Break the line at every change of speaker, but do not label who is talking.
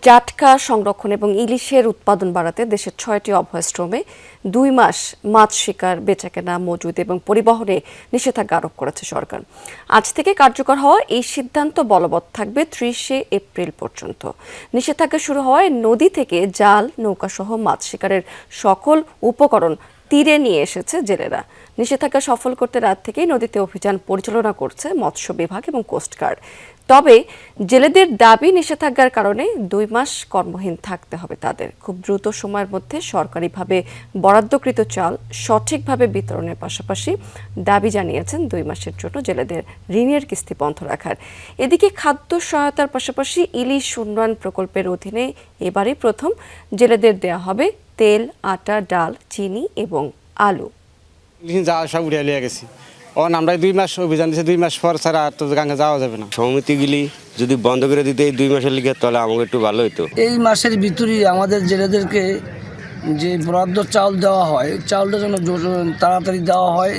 জাটকা সংরক্ষণ এবং ইলিশের উৎপাদন বাড়াতে দেশের ৬টি অভয়াশ্রমে ২ মাস মাছ শিকার, বেচাকেনা, মজুদ এবং পরিবহনে নিষেধাজ্ঞা আরোপ করেছে সরকার। আজ থেকে কার্যকর হওয়া এই সিদ্ধান্ত বলবৎ থাকবে ৩০শে এপ্রিল পর্যন্ত। নিষেধাজ্ঞা শুরু হওয়ায় নদী থেকে জাল, নৌকাসহ মাছ শিকারের সকল উপকরণ তীরে নিয়ে এসেছে জেলেরা। নিষেধাজ্ঞা সফল করতে রাত থেকেই নদীতে অভিযান পরিচালনা করছে মৎস্য বিভাগ এবং কোস্টগার্ড। তবে জেলেদের দাবি, নিষেধাজ্ঞার কারণে ২ মাস কর্মহীন থাকতে হবে তাদের। খুব দ্রুত সময়ের মধ্যে সরকারিভাবে বরাদ্দকৃত চাল সঠিকভাবে বিতরণের পাশাপাশি দাবি জানিয়েছেন ২ মাসের জন্য জেলেদের ঋণের কিস্তি বন্ধ রাখার। এদিকে খাদ্য সহায়তার পাশাপাশি ইলিশ উন্নয়ন প্রকল্পের অধীনে এবারই প্রথম জেলেদের দেয়া হবে তেল, আটা, ডাল, চিনি এবং আলু।
যা সব উড়িয়ে লিয়ে গেছি। আমরা ২ মাস অভিযান দিচ্ছি, 2 মাস পর ছাড়া আর তো গাঙ্গে যাওয়া যাবে না।
সমিতিগুলি যদি বন্ধ করে দিতে এই 2 মাসের লিগে, তাহলে আমাকে একটু ভালো হতো।
এই মাসের ভিতরেই আমাদের জেলেদেরকে যে বরাদ্দ চাউল দেওয়া হয়, চাউলটা যেন তাড়াতাড়ি দেওয়া হয়।